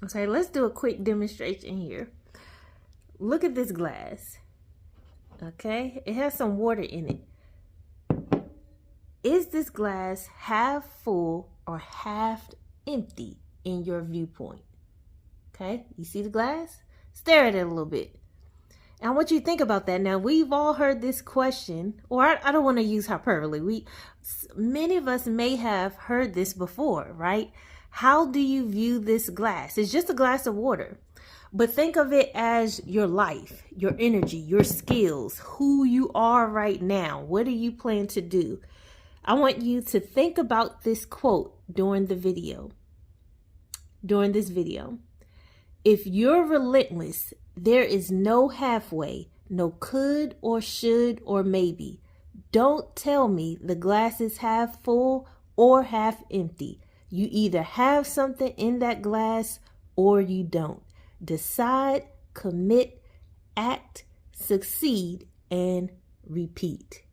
Okay, let's do a quick demonstration here. Look at this glass. Okay, it has some water in it. Is this glass half full or half empty in your viewpoint? Okay, you see the glass? Stare at it a little bit. And I want you to think about that. Now, we've all heard this question, or I don't want to use hyperbole. Many of us may have heard this before, right? How do you view this glass? It's just a glass of water. But think of it as your life, your energy, your skills, who you are right now. What do you plan to do? I want you to think about this quote during this video. If you're relentless, there is no halfway, no could or should or maybe. Don't tell me the glass is half full or half empty. You either have something in that glass or you don't. Decide, commit, act, succeed, and repeat.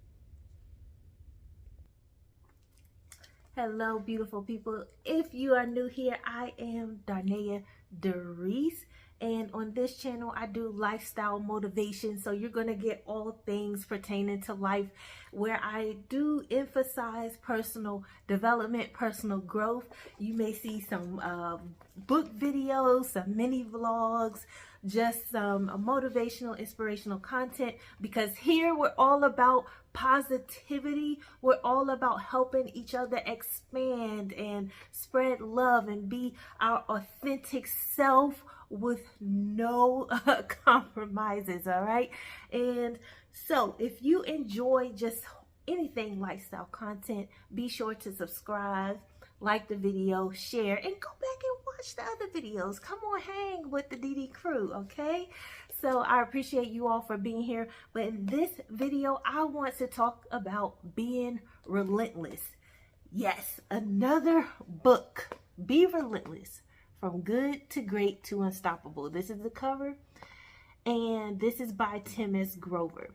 Hello, beautiful people. If you are new here, I am Darnaya Darice. And on this channel, I do lifestyle motivation. So you're going to get all things pertaining to life, where I do emphasize personal development, personal growth. You may see some book videos, some mini vlogs, just some motivational, inspirational content, because here we're all about positivity. We're all about helping each other expand and spread love and be our authentic self with no compromises. All right. And so if you enjoy just anything lifestyle content, be sure to subscribe, like the video, share, and go back and watch the other videos. Come on, hang with the DD crew, okay? So I appreciate you all for being here. But in this video, I want to talk about being relentless. Yes, another book. Be Relentless. From Good to Great to Unstoppable. This is the cover, and this is by Tim S. Grover.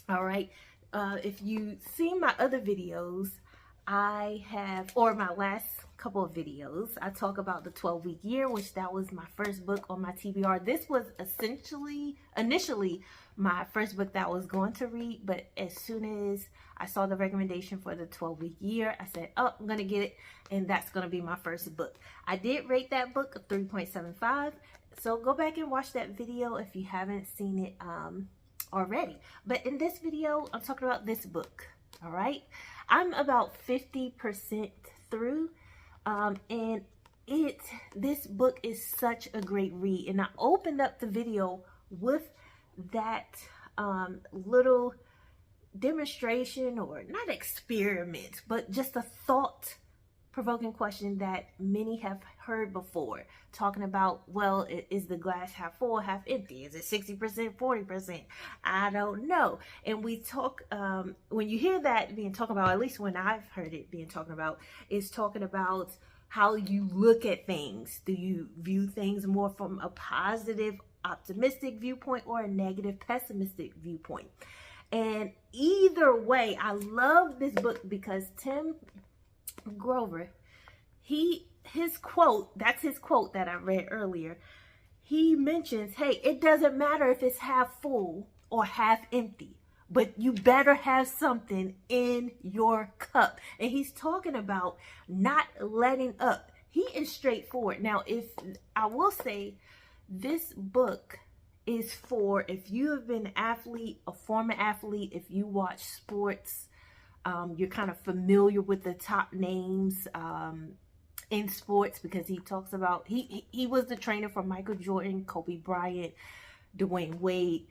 All right. If you've seen my other videos, I have, or my last couple of videos, I talk about the 12-week year, which that was my first book on my TBR. This was initially my first book that I was going to read, but as soon as I saw the recommendation for the 12-week year, I said, oh, I'm going to get it, and that's going to be my first book. I did rate that book a 3.75, so go back and watch that video if you haven't seen it already. But in this video, I'm talking about this book, all right? I'm about 50% through, and this book is such a great read. And I opened up the video with that little demonstration, or not experiment, but just a thought-provoking question that many have heard before, talking about, well, is the glass half full, half empty? Is it 60%, 40%? I don't know. And we talk, when you hear that being talked about, at least when I've heard it being talked about, is talking about how you look at things. Do you view things more from a positive, optimistic viewpoint, or a negative, pessimistic viewpoint? And either way, I love this book because Tim Grover, his quote, that's his quote that I read earlier. He mentions, hey, it doesn't matter if it's half full or half empty, but you better have something in your cup. And he's talking about not letting up. He is straightforward. Now, if I will say, this book is for if you have been an athlete, a former athlete, if you watch sports, you're kind of familiar with the top names in sports, because he talks about, he was the trainer for Michael Jordan, Kobe Bryant, Dwayne Wade.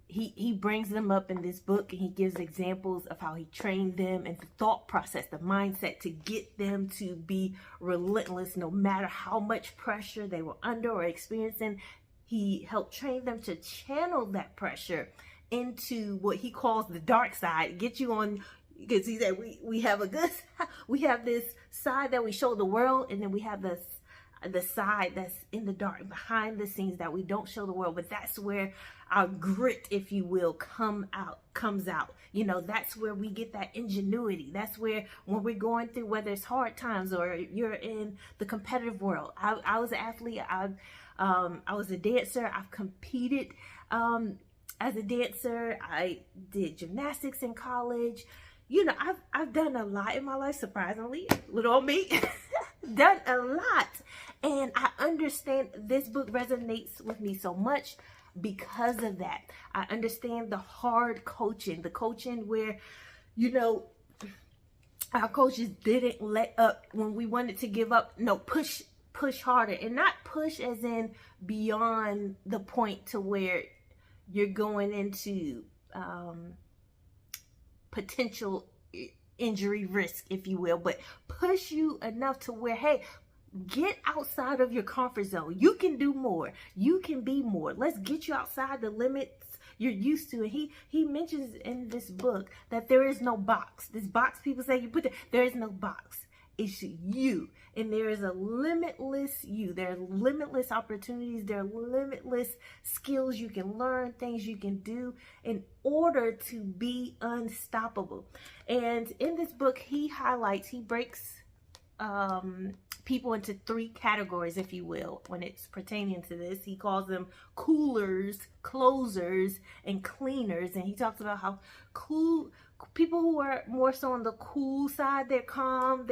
He brings them up in this book, and he gives examples of how he trained them and the thought process, the mindset to get them to be relentless no matter how much pressure they were under or experiencing. He helped train them to channel that pressure into what he calls the dark side, get you on, because he said we have a good, we have this side that we show the world, and then we have this the side that's in the dark, behind the scenes that we don't show the world, but that's where our grit, if you will, comes out. You know, that's where we get that ingenuity. That's where, when we're going through, whether it's hard times or you're in the competitive world. I was an athlete. I was a dancer. I've competed as a dancer. I did gymnastics in college. You know, I've done a lot in my life, surprisingly, little old me, done a lot. And I understand this book resonates with me so much because of that. I understand the hard coaching, the coaching where, you know, our coaches didn't let up when we wanted to give up. No, push harder, and not push as in beyond the point to where you're going into potential injury risk, if you will, but push you enough to where, hey, get outside of your comfort zone. You can do more. You can be more. Let's get you outside the limits you're used to. And he mentions in this book that there is no box. This box people say you put there is no box. It's you. And there is a limitless you. There are limitless opportunities. There are limitless skills you can learn, things you can do in order to be unstoppable. And in this book, he breaks people into 3 categories, if you will, when it's pertaining to this. He calls them coolers, closers, and cleaners. And he talks about how people who are more so on the cool side, they're calm,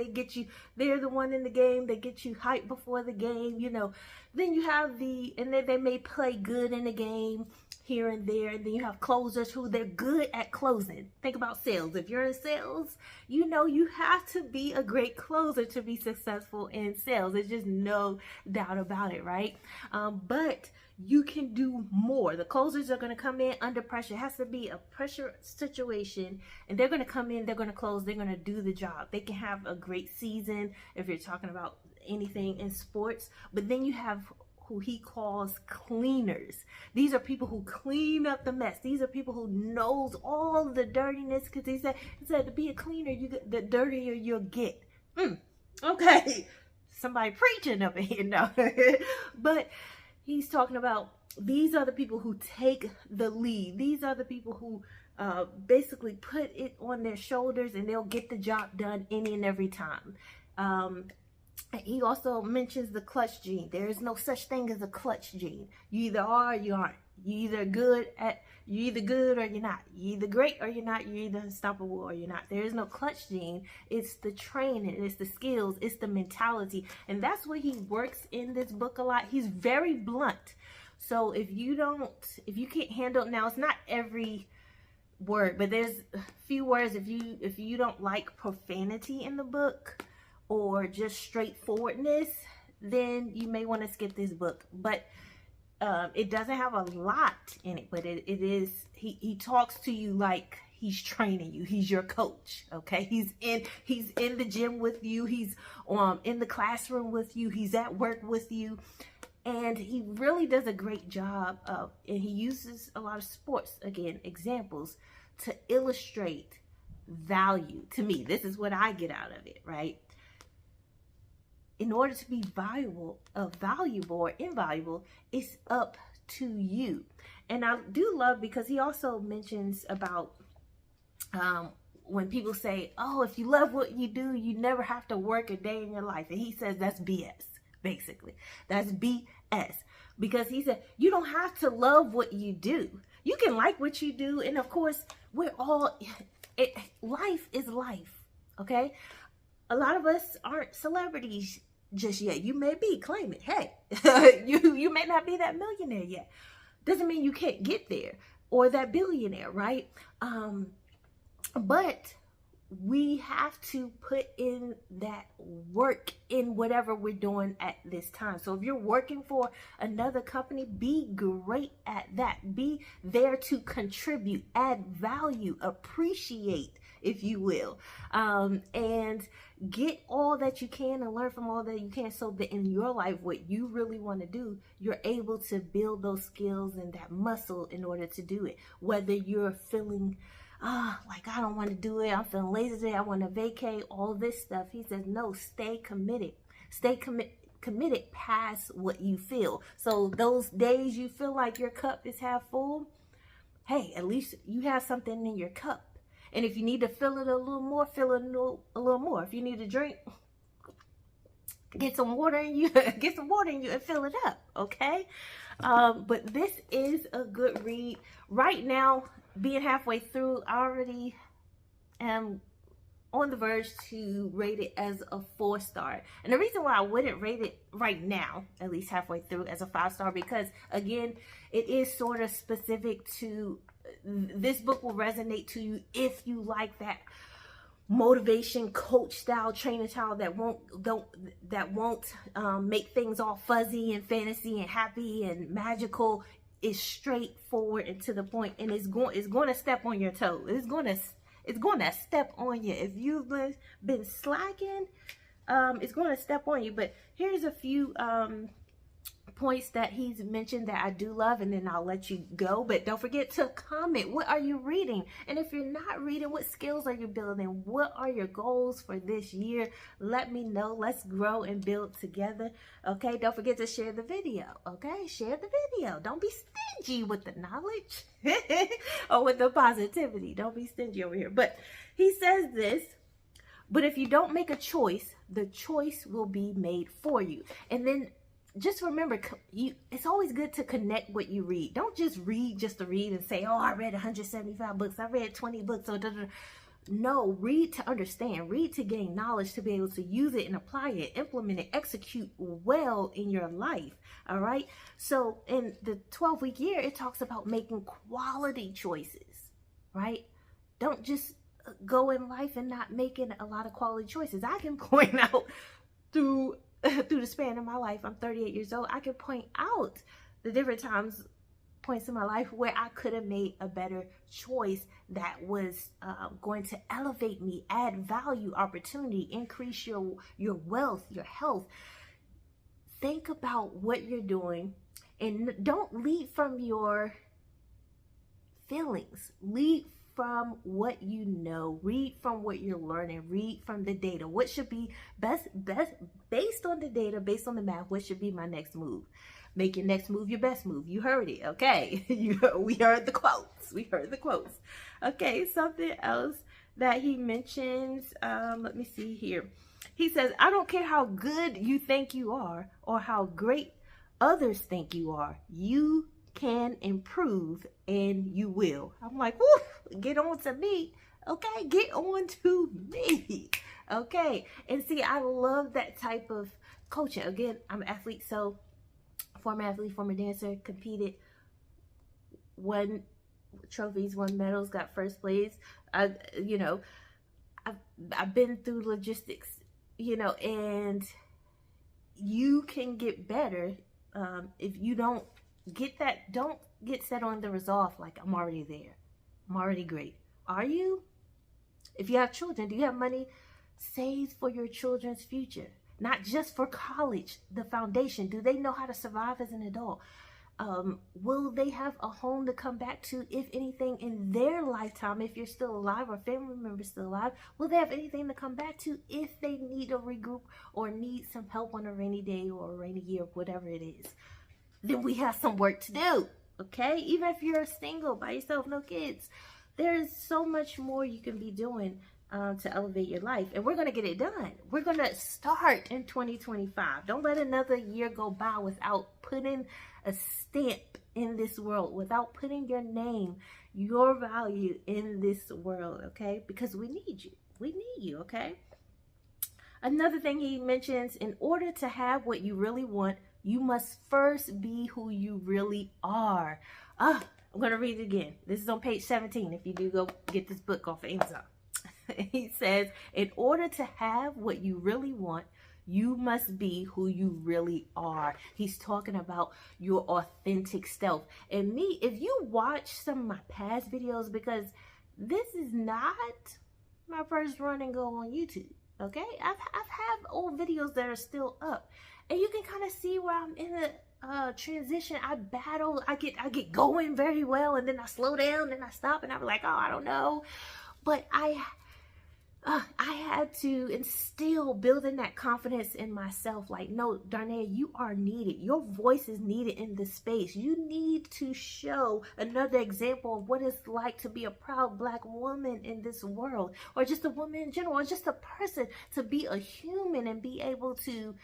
they're the one in the game, they get you hyped before the game, you know. Then you have and then they may play good in the game here and there. And then you have closers who they're good at closing. Think about sales. If you're in sales, you know you have to be a great closer to be successful in sales. There's just no doubt about it, right? But you can do more. The closers are going to come in under pressure. It has to be a pressure situation, and they're going to come in, they're going to close, they're going to do the job. They can have a great season if you're talking about anything in sports, but then you have who he calls cleaners. These are people who clean up the mess. These are people who knows all the dirtiness, because he said to be a cleaner, the dirtier you'll get. Okay, somebody preaching up in here now. But he's talking about these are the people who take the lead. These are the people who basically put it on their shoulders, and they'll get the job done any and every time. He also mentions the clutch gene. There is no such thing as a clutch gene. You either are or you aren't. You're either good or you're not. You're either great or you're not. You're either unstoppable or you're not. There is no clutch gene. It's the training, it's the skills, it's the mentality. And that's what he works in this book a lot. He's very blunt. So if you can't handle, now it's not every word, but there's a few words. If you don't like profanity in the book, or just straightforwardness, then you may want to skip this book. But it doesn't have a lot in it, but it is, he talks to you like he's training you. He's your coach, okay? He's in the gym with you. He's in the classroom with you. He's at work with you. And he really does a great job and he uses a lot of sports, again, examples, to illustrate value. To me, this is what I get out of it, right? In order to be valuable or invaluable, it's up to you. And I do love, because he also mentions about when people say, oh, if you love what you do, you never have to work a day in your life. And he says that's BS, basically. That's BS. Because he said, you don't have to love what you do. You can like what you do. And of course, life is life, okay? A lot of us aren't celebrities just yet. You may be, claim it. Hey, you may not be that millionaire yet. Doesn't mean you can't get there, or that billionaire, right? But we have to put in that work in whatever we're doing at this time. So if you're working for another company, be great at that. Be there to contribute, add value, appreciate, if you will, and get all that you can and learn from all that you can, so that in your life, what you really want to do, you're able to build those skills and that muscle in order to do it. Whether you're feeling like I don't want to do it, I'm feeling lazy today, I want to vacate, all this stuff. He says, no, stay committed. Stay committed. committed past what you feel. So those days you feel like your cup is half full, hey, at least you have something in your cup. And if you need to fill it a little more, fill it a little more. If you need to drink, get some water in you, and fill it up, okay? But this is a good read. Right now, being halfway through, I already am on the verge to rate it as a 4-star. And the reason why I wouldn't rate it right now, at least halfway through, as a 5-star, because again, it is sort of specific to, this book will resonate to you if you like that motivation coach style, trainer style that won't make things all fuzzy and fantasy and happy and magical. Is straightforward and to the point, and it's going to step on your toe. It's going to step on you. If you've been slacking, it's going to step on you. But here's a few points that he's mentioned that I do love, and then I'll let you go. But don't forget to comment. What are you reading? And if you're not reading, what skills are you building? What are your goals for this year? Let me know. Let's grow and build together. Okay, don't forget to share the video. Okay, share the video. Don't be stingy with the knowledge or with the positivity. Don't be stingy over here. But he says this, but if you don't make a choice, the choice will be made for you. And then just remember, it's always good to connect what you read. Don't just read just to read and say, oh, I read 175 books. I read 20 books. So no, read to understand. Read to gain knowledge, to be able to use it and apply it, implement it, execute well in your life. All right. So in the 12-week year, it talks about making quality choices, right? Don't just go in life and not making a lot of quality choices. I can point out through the span of my life, I'm 38 years old, I can point out the different points in my life where I could have made a better choice that was going to elevate me, add value, opportunity, increase your wealth, your health. Think about what you're doing and don't lead from your feelings. Lead from what you know. Read from what you're learning. Read from the data. What should be best based on the data, based on the math, what should be my next move? Make your next move your best move. You heard it, okay? We heard the quotes. We heard the quotes. Okay, something else that he mentions, let me see here. He says, I don't care how good you think you are or how great others think you are. You can improve and you will. I'm like, woo, get on to me. Okay, get on to me. Okay, and see, I love that type of coaching. Again, I'm an athlete, so former athlete, former dancer, competed, won trophies, won medals, got first place. I've been through logistics, and you can get better if you don't get set on the resolve like I'm already there. I'm already great. Are you? If you have children, do you have money saved for your children's future? Not just for college, the foundation. Do they know how to survive as an adult? Will they have a home to come back to, if anything, in their lifetime, if you're still alive or family members still alive? Will they have anything to come back to if they need a regroup or need some help on a rainy day or a rainy year, whatever it is? Then we have some work to do, okay? Even if you're single, by yourself, no kids, there is so much more you can be doing to elevate your life. And we're going to get it done. We're going to start in 2025. Don't let another year go by without putting a stamp in this world, without putting your name, your value in this world, okay? Because we need you. We need you, okay? Another thing he mentions, in order to have what you really want, you must first be who you really are. I'm going to read it again. This is on page 17 if you do go get this book off of Amazon. He says, in order to have what you really want, you must be who you really are. He's talking about your authentic self. And me, if you watch some of my past videos, because this is not my first run and go on YouTube, okay? I've had old videos that are still up. And you can kind of see where I'm in a transition. I battle. I get going very well, and then I slow down, and I stop, and I'm like, oh, I don't know. But I had to instill building that confidence in myself. Like, no, Darnaya, you are needed. Your voice is needed in this space. You need to show another example of what it's like to be a proud Black woman in this world, or just a woman in general, or just a person, to be a human and be able to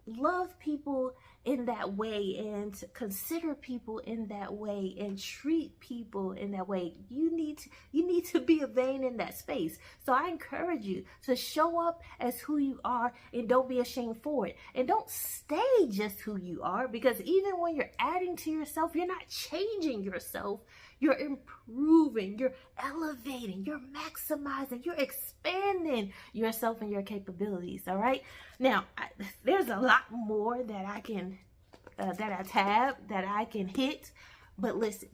love people in that way, and to consider people in that way, and treat people in that way. You need to be a vein in that space. So I encourage you to show up as who you are, and don't be ashamed for it. And don't stay just who you are, because even when you're adding to yourself, you're not changing yourself. You're improving, you're elevating, you're maximizing, you're expanding yourself and your capabilities, all right? Now, there's a lot more that I can, that I can hit, but listen,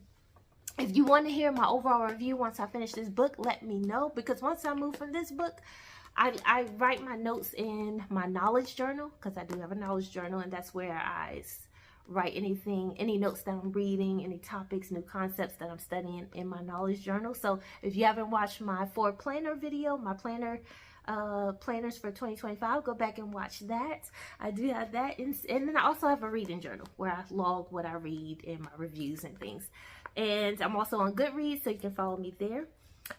if you want to hear my overall review once I finish this book, let me know, because once I move from this book, I write my notes in my knowledge journal, because I do have a knowledge journal, and that's where I write any notes that I'm reading, any topics, new concepts that I'm studying in my knowledge journal. So if you haven't watched my 4 planner video, my planners for 2025, go back and watch that. I do have that, and then I also have a reading journal where I log what I read and my reviews and things. And I'm also on Goodreads, so you can follow me there.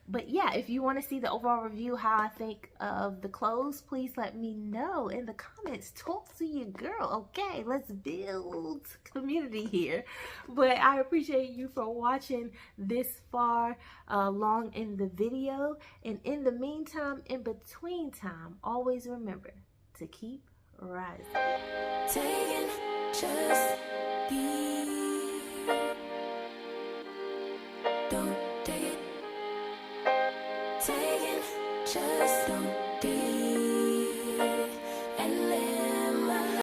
But yeah, if you want to see the overall review, how I think of the clothes, please let me know in the comments. Talk to your girl, okay? Let's build community here. But I appreciate you for watching this far along in the video. And in the meantime, in between time, always remember to keep rising. Taking just be. Don't take it. Taking just don't